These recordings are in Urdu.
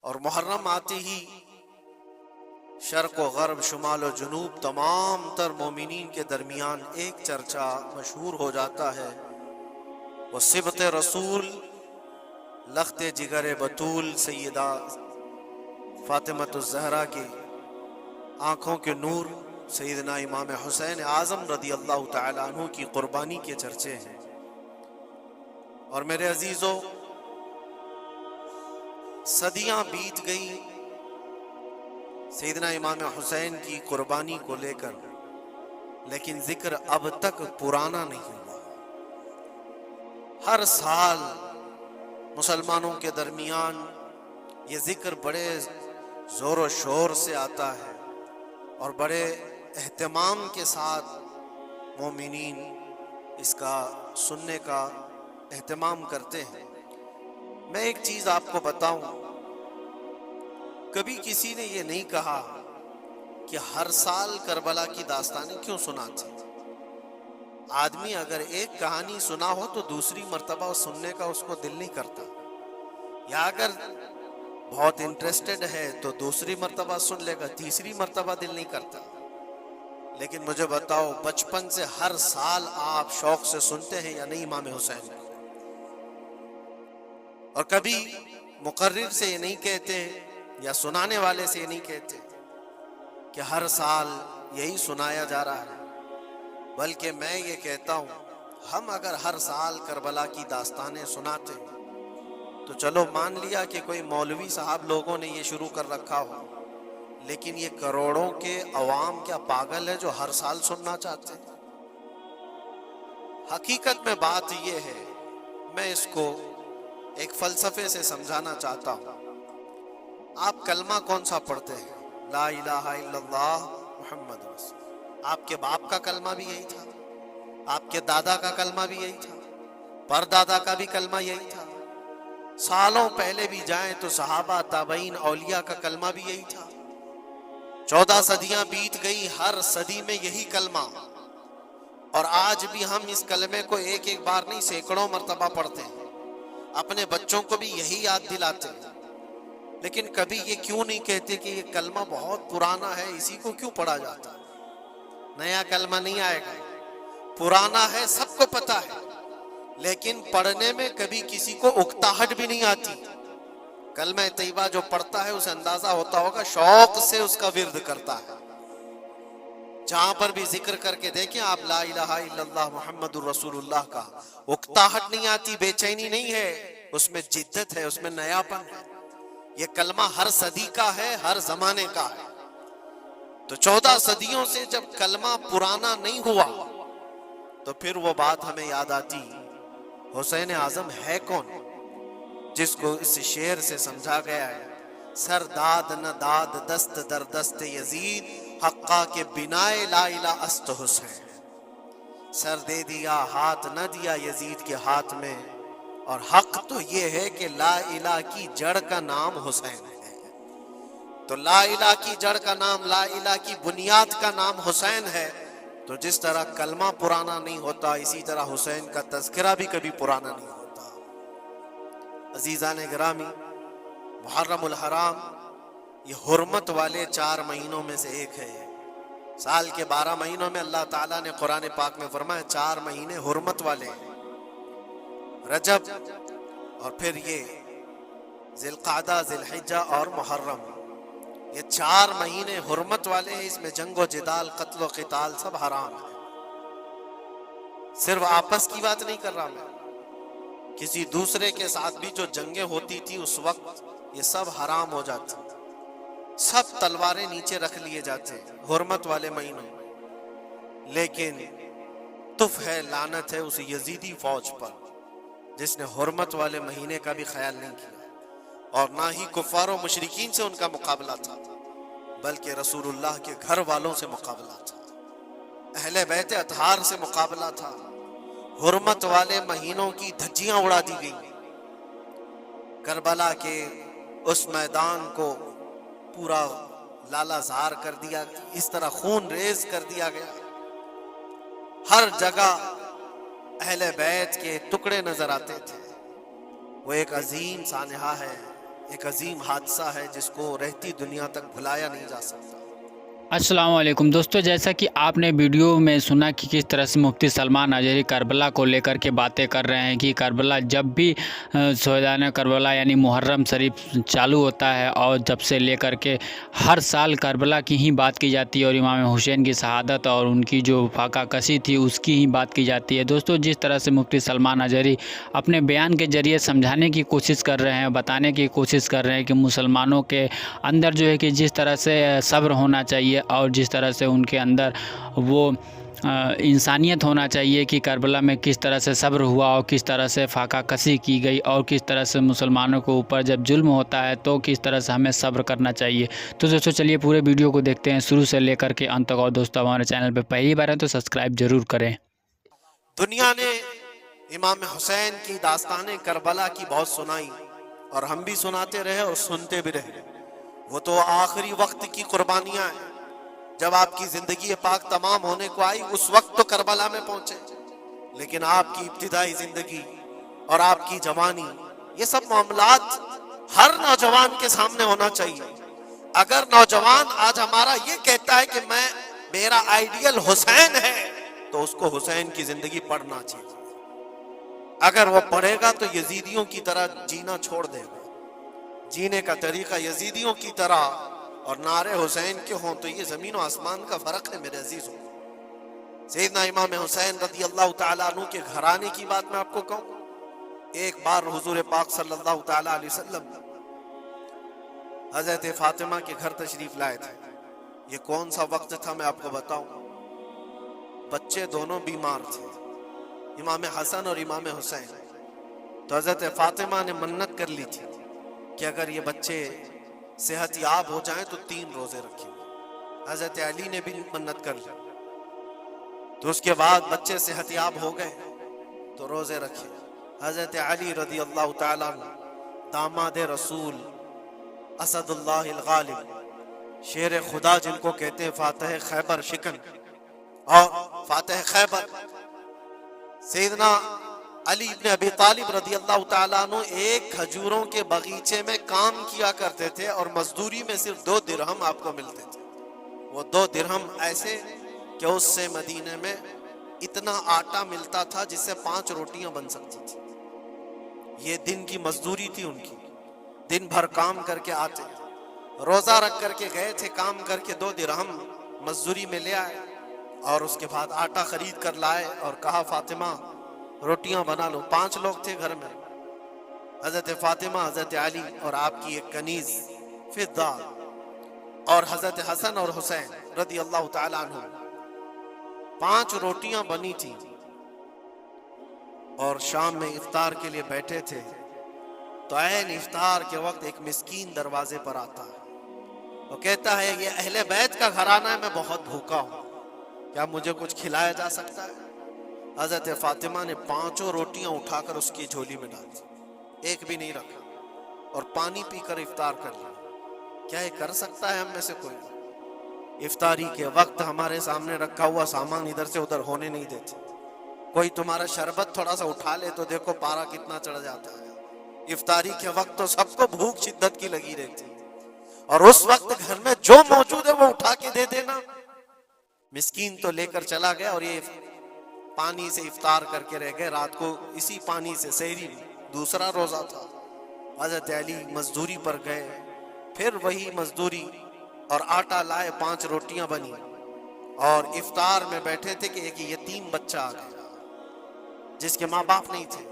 اور محرم آتے ہی شرق و غرب، شمال و جنوب، تمام تر مومنین کے درمیان ایک چرچا مشہور ہو جاتا ہے، وہ صبت رسول، لخت جگر بطول سیدہ فاطمۃ الزہرا کی آنکھوں کے نور سیدنا امام حسین اعظم رضی اللہ تعالی عنہ کی قربانی کے چرچے ہیں۔ اور میرے عزیزو، صدیاں بیت گئی سیدنا امام حسین کی قربانی کو لے کر، لیکن ذکر اب تک پرانا نہیں ہوا۔ ہر سال مسلمانوں کے درمیان یہ ذکر بڑے زور و شور سے آتا ہے اور بڑے اہتمام کے ساتھ مومنین اس کا سننے کا اہتمام کرتے ہیں۔ میں ایک چیز آپ کو بتاؤں، کبھی کسی نے یہ نہیں کہا کہ ہر سال کربلا کی داستانیں کیوں سناتے ہیں۔ آدمی اگر ایک کہانی سنا ہو تو دوسری مرتبہ سننے کا اس کو دل نہیں کرتا، یا اگر بہت انٹرسٹڈ ہے تو دوسری مرتبہ سن لے گا، تیسری مرتبہ دل نہیں کرتا۔ لیکن مجھے بتاؤ، بچپن سے ہر سال آپ شوق سے سنتے ہیں یا نہیں امام حسین کو؟ اور کبھی مقرر سے یہ نہیں کہتے یا سنانے والے سے یہ نہیں کہتے کہ ہر سال یہی سنایا جا رہا ہے، بلکہ میں یہ کہتا ہوں، ہم اگر ہر سال کربلا کی داستانیں سناتے تو چلو مان لیا کہ کوئی مولوی صاحب لوگوں نے یہ شروع کر رکھا ہو، لیکن یہ کروڑوں کے عوام کیا پاگل ہے جو ہر سال سننا چاہتے ہیں؟ حقیقت میں بات یہ ہے، میں اس کو ایک فلسفے سے سمجھانا چاہتا ہوں۔ آپ کلمہ کون سا پڑھتے ہیں؟ لا الہ الا اللہ محمد رسول۔ آپ کے باپ کا کلمہ بھی یہی تھا، آپ کے دادا کا کلمہ بھی یہی تھا، پردادا کا بھی کلمہ یہی تھا، سالوں پہلے بھی جائیں تو صحابہ، تابعین، اولیاء کا کلمہ بھی یہی تھا۔ 14 صدیاں بیت گئی، ہر صدی میں یہی کلمہ، اور آج بھی ہم اس کلمے کو ایک ایک بار نہیں سینکڑوں مرتبہ پڑھتے ہیں، اپنے بچوں کو بھی یہی یاد دلاتے ہیں۔ لیکن کبھی یہ کیوں نہیں کہتے کہ یہ کلمہ بہت پرانا ہے، اسی کو کیوں پڑھا جاتا ہے؟ نیا کلمہ نہیں آئے گا، پرانا ہے، سب کو پتا ہے، لیکن پڑھنے میں کبھی کسی کو اکتاہٹ بھی نہیں آتی۔ کلمہ طیبہ جو پڑھتا ہے اسے اندازہ ہوتا ہوگا شوق سے اس کا ورد کرتا ہے۔ جہاں پر بھی ذکر کر کے دیکھیں آپ لا الہ الا اللہ محمد الرسول اللہ کا، اکتاہٹ نہیں آتی، بے چینی نہیں ہے، اس میں جدت ہے، اس میں نیاپن ہے۔ یہ کلمہ ہر صدی کا ہے، ہر زمانے کا ہے۔ تو 14 صدیوں سے جب کلمہ پرانا نہیں ہوا تو پھر وہ بات ہمیں یاد آتی، حسین اعظم ہے کون، جس کو اس شعر سے سمجھا گیا ہے، سر داد نہ داد دست در دست یزید، حقا کے بنائے لا الہ است حسین۔ سر دے دیا ہاتھ نہ دیا یزید کے ہاتھ میں، اور حق تو یہ ہے کہ لا الہ کی جڑ کا نام حسین ہے۔ تو لا الہ کی جڑ کا نام، لا الہ کی بنیاد کا نام حسین ہے، تو جس طرح کلمہ پرانا نہیں ہوتا، اسی طرح حسین کا تذکرہ بھی کبھی پرانا نہیں ہوتا۔ عزیزان گرامی، محرم الحرام یہ حرمت والے 4 مہینوں میں سے ایک ہے۔ سال کے 12 مہینوں میں اللہ تعالیٰ نے قرآن پاک میں فرمایا 4 مہینے حرمت والے ہیں، رجب، اور پھر یہ ذی القعدہ، ذی الحجہ اور محرم، یہ 4 مہینے حرمت والے ہیں۔ اس میں جنگ و جدال، قتل و قتال سب حرام ہے۔ صرف آپس کی بات نہیں کر رہا میں، کسی دوسرے کے ساتھ بھی جو جنگیں ہوتی تھی اس وقت یہ سب حرام ہو جاتی، سب تلواریں نیچے رکھ لیے جاتے حرمت والے مہینوں۔ لیکن تف ہے، لعنت ہے اس یزیدی فوج پر جس نے حرمت والے مہینے کا بھی خیال نہیں کیا، اور نہ ہی کفار و مشرکین سے ان کا مقابلہ تھا، بلکہ رسول اللہ کے گھر والوں سے مقابلہ تھا، اہل بیت اطہار سے مقابلہ تھا۔ حرمت والے مہینوں کی دھجیاں اڑا دی گئی، کربلا کے اس میدان کو پورا لالا زار کر دیا، اس طرح خون ریز کر دیا گیا، ہر جگہ اہل بیت کے ٹکڑے نظر آتے تھے۔ وہ ایک عظیم سانحہ ہے ایک عظیم حادثہ ہے جس کو رہتی دنیا تک بھلایا نہیں جا سکتا۔ السلام علیکم دوستو، جیسا کہ آپ نے ویڈیو میں سنا کہ کس طرح سے مفتی سلمان اجہری کربلا کو لے کر کے باتیں کر رہے ہیں کہ کربلا جب بھی شہدائے کربلا یعنی محرم شریف چالو ہوتا ہے اور جب سے لے کر کے ہر سال کربلا کی ہی بات کی جاتی ہے اور امام حسین کی شہادت اور ان کی جو فاقہ کشی تھی اس کی ہی بات کی جاتی ہے۔ دوستو، جس طرح سے مفتی سلمان اجہری اپنے بیان کے ذریعے سمجھانے کی کوشش کر رہے ہیں، بتانے کی کوشش کر رہے ہیں کہ مسلمانوں کے اندر جو ہے کہ جس طرح سے صبر ہونا چاہیے اور جس طرح سے ان کے اندر وہ انسانیت ہونا چاہیے کہ کربلا میں کس طرح سے صبر ہوا اور کس طرح سے فاقہ کشی کی گئی اور کس طرح سے مسلمانوں کے اوپر جب ظلم ہوتا ہے تو کس طرح سے ہمیں صبر کرنا چاہیے۔ تو دوستو چلیے پورے ویڈیو کو دیکھتے ہیں شروع سے لے کر کے انت تک، اور دوستو ہمارے چینل پہ پہلی بار ہیں تو سبسکرائب ضرور کریں۔ دنیا نے امام حسین کی داستان کربلا کی بہت سنائی اور ہم بھی سناتے رہے اور سنتے بھی رہے۔ وہ تو آخری وقت کی قربانیاں ہیں، جب آپ کی زندگی پاک تمام ہونے کو آئی اس وقت تو کربلا میں پہنچے، لیکن آپ کی ابتدائی زندگی اور آپ کی جوانی، یہ سب معاملات ہر نوجوان کے سامنے ہونا چاہیے۔ اگر نوجوان آج ہمارا یہ کہتا ہے کہ میرا آئیڈیل حسین ہے تو اس کو حسین کی زندگی پڑھنا چاہیے۔ اگر وہ پڑھے گا تو یزیدیوں کی طرح جینا چھوڑ دے گا، جینے کا طریقہ یزیدیوں کی طرح اور نعرے حسین کے ہوں تو یہ زمین و آسمان کا فرق ہے میرے عزیزوں۔ سیدنا امام حسین رضی اللہ تعالیٰ عنہ کے گھرانے کی بات میں آپ کو کہوں، ایک بار حضور پاک صلی اللہ تعالیٰ علیہ وسلم حضرت فاطمہ کے گھر تشریف لائے تھے۔ یہ کون سا وقت تھا میں آپ کو بتاؤں، بچے دونوں بیمار تھے، امام حسن اور امام حسین۔ تو حضرت فاطمہ نے منت کر لی تھی کہ اگر یہ بچے صحت یاب ہو جائیں تو 3 روزے رکھیں۔ حضرت علی نے بھی منت کر لی، تو اس کے بعد بچے صحت یاب ہو گئے تو روزے رکھے۔ حضرت علی رضی اللہ تعالیٰ عنہ داماد رسول، اسد اللہ الغالب، شیر خدا جن کو کہتے ہیں، فاتح خیبر شکن اور فاتح خیبر، سیدنا علی ابن ابی طالب رضی اللہ تعالیٰ عنہ ایک کھجوروں کے باغیچے میں کام کیا کرتے تھے اور مزدوری میں صرف 2 درہم آپ کو ملتے تھے۔ وہ 2 درہم ایسے کہ اس سے مدینے میں اتنا آٹا ملتا تھا جس سے 5 روٹیاں بن سکتی تھی۔ یہ دن کی مزدوری تھی ان کی، دن بھر کام کر کے آتے، روزہ رکھ کر کے گئے تھے، کام کر کے 2 درہم مزدوری میں لے آئے اور اس کے بعد آٹا خرید کر لائے اور کہا فاطمہ روٹیاں بنا لو۔ 5 لوگ تھے گھر میں، حضرت فاطمہ، حضرت علی اور آپ کی ایک کنیز فضہ اور حضرت حسن اور حسین رضی اللہ تعالیٰ عنہ۔ 5 روٹیاں بنی تھی اور شام میں افطار کے لیے بیٹھے تھے تو عین افطار کے وقت ایک مسکین دروازے پر آتا ہے، وہ کہتا ہے یہ اہل بیت کا گھرانہ ہے، میں بہت بھوکا ہوں، کیا مجھے کچھ کھلایا جا سکتا ہے؟ حضرت فاطمہ نے 5 روٹیاں اٹھا کر اس کی جھولی میں ڈال دی، ایک بھی نہیں رکھا، اور پانی پی کر افطار کر لیا۔ کیا یہ کر سکتا ہے ہم میں سے کوئی؟ افطاری کے وقت ہمارے سامنے رکھا ہوا سامان ادھر سے ادھر ہونے نہیں دیتے۔ کوئی تمہارا شربت تھوڑا سا اٹھا لے تو دیکھو پارا کتنا چڑھ جاتا ہے۔ افطاری کے وقت تو سب کو بھوک شدت کی لگی رہتی، اور اس وقت گھر میں جو موجود ہے وہ اٹھا کے دے دینا۔ مسکین تو لے کر چلا گیا اور یہ پانی سے افطار کر کے رہ گئے، رات کو اسی پانی سے سحری، دوسرا روزہ تھا۔ حضرت علی مزدوری پر گئے، پھر وہی مزدوری اور آٹا لائے، 5 روٹیاں بنی اور افطار میں بیٹھے تھے کہ ایک یتیم بچہ آ گیا جس کے ماں باپ نہیں تھے۔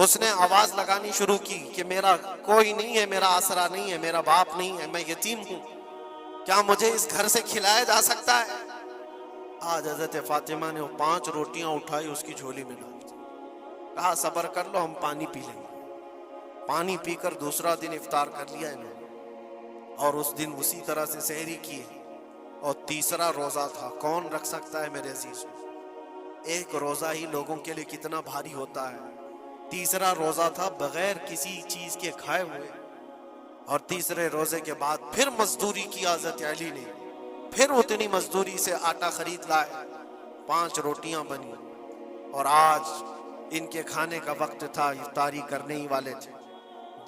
اس نے آواز لگانی شروع کی کہ میرا کوئی نہیں ہے، میرا آسرا نہیں ہے، میرا باپ نہیں ہے، میں یتیم ہوں، کیا مجھے اس گھر سے کھلایا جا سکتا ہے؟ آج حضرت فاطمہ نے وہ 5 روٹیاں اٹھائی، اس کی جھولی میں ڈال دی، کہا صبر کر لو، ہم پانی پی لیں گے۔ پانی پی کر دوسرا دن افطار کر لیا انہوں نے، اور اس دن اسی طرح سے سحری کی، اور تیسرا روزہ تھا۔ کون رکھ سکتا ہے میرے عزیزوں؟ ایک روزہ ہی لوگوں کے لیے کتنا بھاری ہوتا ہے۔ تیسرا روزہ تھا بغیر کسی چیز کے کھائے ہوئے، اور تیسرے روزے کے بعد پھر مزدوری کی حضرت علی نے، پھر اتنی مزدوری سے آٹا خرید لائے، 5 روٹیاں بنی، اور آج ان کے کھانے کا وقت تھا، افطاری کرنے ہی والے تھے۔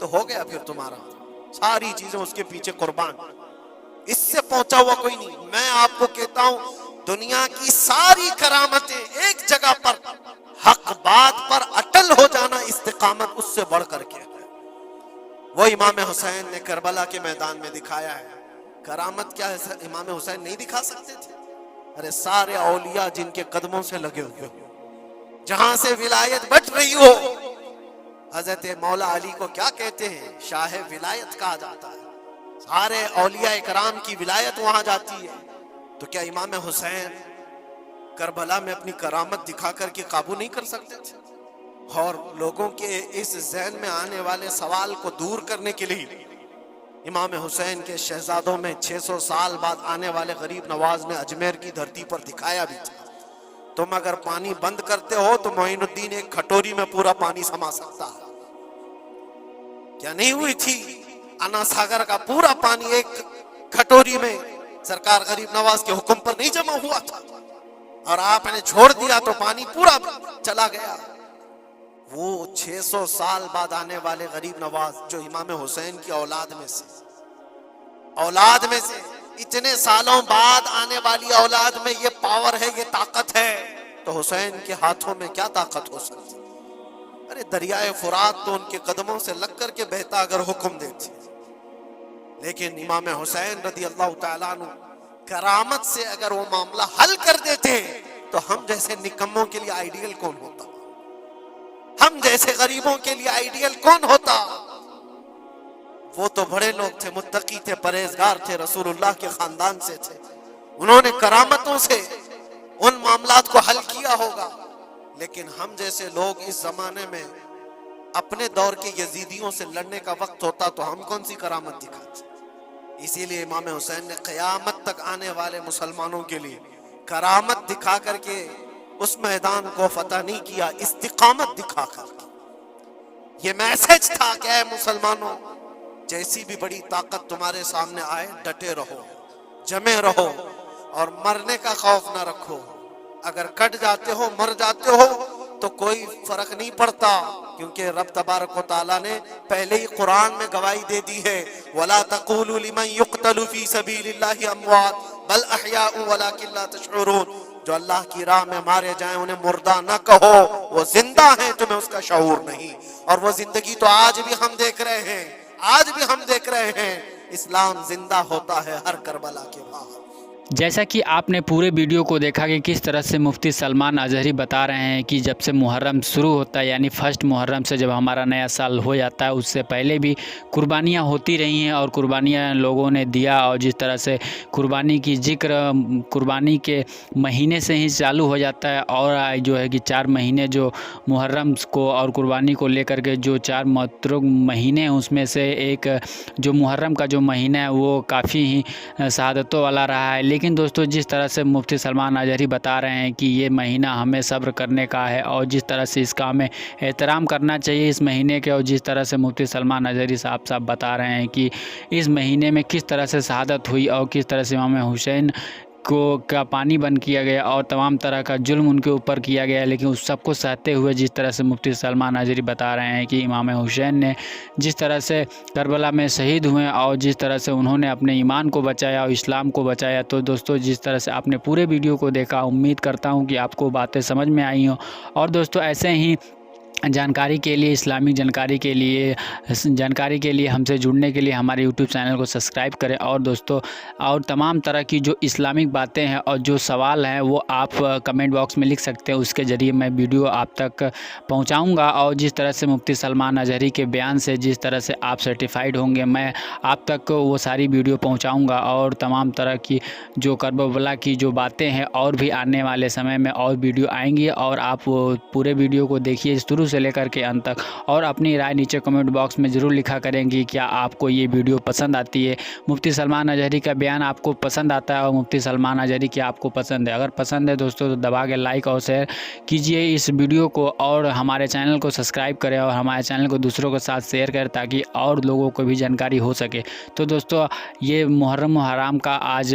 تو ہو گیا پھر تمہارا، ساری چیزیں اس کے پیچھے قربان، اس سے پہنچا ہوا کوئی نہیں۔ میں آپ کو کہتا ہوں دنیا کی ساری کرامتیں ایک جگہ پر حق بات پر اٹل ہو جانا، استقامت اس سے بڑھ کر کے ہے۔ وہ امام حسین نے کربلا کے میدان میں دکھایا ہے۔ کرامت کیا ہے امام حسین نہیں دکھا سکتے تھے؟ ارے سارے اولیاء جن کے قدموں سے لگے ہوئے ہو، جہاں سے ولایت بٹ رہی ہو، حضرت مولا علی کو کیا کہتے ہیں؟ شاہ ولایت کہا جاتا ہے، سارے اولیاء کرام کی ولایت وہاں جاتی ہے۔ تو کیا امام حسین کربلا میں اپنی کرامت دکھا کر کے قابو نہیں کر سکتے تھے؟ اور لوگوں کے اس ذہن میں آنے والے سوال کو دور کرنے کے لیے امام حسین کے شہزادوں میں 600 سال بعد آنے والے غریب نواز نے اجمیر کی دھرتی پر دکھایا بھی تھا، تم اگر پانی بند کرتے ہو تو معین الدین ایک کھٹوری میں پورا پانی سما سکتا ہے۔ کیا نہیں ہوئی تھی انا ساگر کا پورا پانی ایک کھٹوری میں سرکار غریب نواز کے حکم پر نہیں جمع ہوا تھا، اور آپ نے چھوڑ دیا تو پانی پورا چلا گیا۔ وہ 600 سال بعد آنے والے غریب نواز جو امام حسین کی اولاد میں سے اتنے سالوں بعد آنے والی اولاد میں یہ پاور ہے، یہ طاقت ہے، تو حسین کے ہاتھوں میں کیا طاقت ہو سکتی؟ ارے دریائے فرات تو ان کے قدموں سے لگ کر کے بہتا اگر حکم دیتی، لیکن امام حسین رضی اللہ تعالیٰ عنہ کرامت سے اگر وہ معاملہ حل کر دیتے تو ہم جیسے نکموں کے لیے آئیڈیل کون ہوتا؟ ہم جیسے غریبوں کے لیے آئیڈیل کون ہوتا؟ وہ تو بڑے لوگ تھے، متقی تھے، پرہیزگار تھے، رسول اللہ کے خاندان سے تھے، انہوں نے کرامتوں سے ان معاملات کو حل کیا ہوگا۔ لیکن ہم جیسے لوگ اس زمانے میں اپنے دور کے یزیدیوں سے لڑنے کا وقت ہوتا تو ہم کون سی کرامت دکھاتے؟ اسی لیے امام حسین نے قیامت تک آنے والے مسلمانوں کے لیے کرامت دکھا کر کے اس میدان کو فتح نہیں کیا، استقامت دکھا کر کے۔ یہ میسج تھا کہ اے مسلمانوں، جیسی بھی بڑی طاقت تمہارے سامنے آئے ڈٹے رہو، جمے رہو، اور مرنے کا خوف نہ رکھو۔ اگر کٹ جاتے ہو، مر جاتے ہو تو کوئی فرق نہیں پڑتا، کیونکہ رب تبارک و تعالیٰ نے پہلے ہی قرآن میں گواہی دے دی ہے وَلَا تَقُولُوا لِمَنْ يُقْتَلُ فِي سَبِيلِ اللَّهِ أَمْوَاتٌ بَلْ أَحْيَاءٌ وَلَكِنْ لَا تَشْعُرُونَ۔ جو اللہ کی راہ میں مارے جائیں انہیں مردہ نہ کہو، وہ زندہ ہیں، تمہیں اس کا شعور نہیں۔ اور وہ زندگی تو آج بھی ہم دیکھ رہے ہیں، آج بھی ہم دیکھ رہے ہیں، اسلام زندہ ہوتا ہے ہر کربلا کے بعد۔ جیسا کہ آپ نے پورے ویڈیو کو دیکھا کہ کس طرح سے مفتی سلمان اظہری بتا رہے ہیں کہ جب سے محرم شروع ہوتا ہے، یعنی فرسٹ محرم سے جب ہمارا نیا سال ہو جاتا ہے، اس سے پہلے بھی قربانیاں ہوتی رہی ہیں، اور قربانیاں لوگوں نے دیا، اور جس طرح سے قربانی کی ذکر قربانی کے مہینے سے ہی چالو ہو جاتا ہے، اور جو ہے کہ 4 مہینے جو محرم کو اور قربانی کو لے کر کے جو 4 متروک مہینے ہیں، اس میں سے ایک جو محرم کا جو مہینہ ہے وہ کافی ہی شہادتوں والا رہا ہے۔ لیکن دوستو، جس طرح سے مفتی سلمان اظہری بتا رہے ہیں کہ یہ مہینہ ہمیں صبر کرنے کا ہے، اور جس طرح سے اس کا ہمیں احترام کرنا چاہیے اس مہینے کے، اور جس طرح سے مفتی سلمان اظہری صاحب بتا رہے ہیں کہ اس مہینے میں کس طرح سے شہادت ہوئی، اور کس طرح سے امام حسین کو کا پانی بند کیا گیا، اور تمام طرح کا ظلم ان کے اوپر کیا گیا، لیکن اس سب کو سہتے ہوئے جس طرح سے مفتی سلمان اظہری بتا رہے ہیں کہ امام حسین نے جس طرح سے کربلا میں شہید ہوئے، اور جس طرح سے انہوں نے اپنے ایمان کو بچایا اور اسلام کو بچایا۔ تو دوستو، جس طرح سے آپ نے پورے ویڈیو کو دیکھا، امید کرتا ہوں کہ آپ کو باتیں سمجھ میں آئی ہوں، اور دوستو ایسے ہی جانکاری کے لیے، اسلامک جانکاری کے لیے ہم سے جڑنے کے لیے ہمارے یوٹیوب چینل کو سبسکرائب کریں، اور دوستو اور تمام طرح کی جو اسلامک باتیں ہیں اور جو سوال ہیں وہ آپ کمنٹ باکس میں لکھ سکتے ہیں، اس کے ذریعے میں ویڈیو آپ تک پہنچاؤں گا، اور جس طرح سے مفتی سلمان اظہری کے بیان سے جس طرح سے آپ سرٹیفائیڈ ہوں گے، میں آپ تک وہ ساری ویڈیو پہنچاؤں گا، اور تمام طرح کی جو کربلا کی جو باتیں ہیں اور بھی آنے والے سمے میں اور ویڈیو آئیں گی، اور آپ وہ پورے ویڈیو کو دیکھیے شروع سے لے کر کے انت تک، اور اپنی رائے نیچے کمنٹ باکس میں ضرور لکھا کریں گی کیا آپ کو یہ ویڈیو پسند آتی ہے، مفتی سلمان اظہری کا بیان آپ کو پسند آتا ہے، اور مفتی سلمان اظہری کیا آپ کو پسند ہے؟ اگر پسند ہے دوستو تو دبا کے لائک اور شیئر کیجئے اس ویڈیو کو، اور ہمارے چینل کو سبسکرائب کریں، اور ہمارے چینل کو دوسروں کے ساتھ شیئر کریں تاکہ اور لوگوں کو بھی جانکاری ہو سکے۔ تو دوستو، یہ محرم حرام کا آج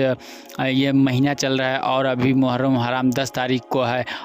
یہ مہینہ چل رہا ہے، اور ابھی محرم حرام 10 تاریخ کو ہے،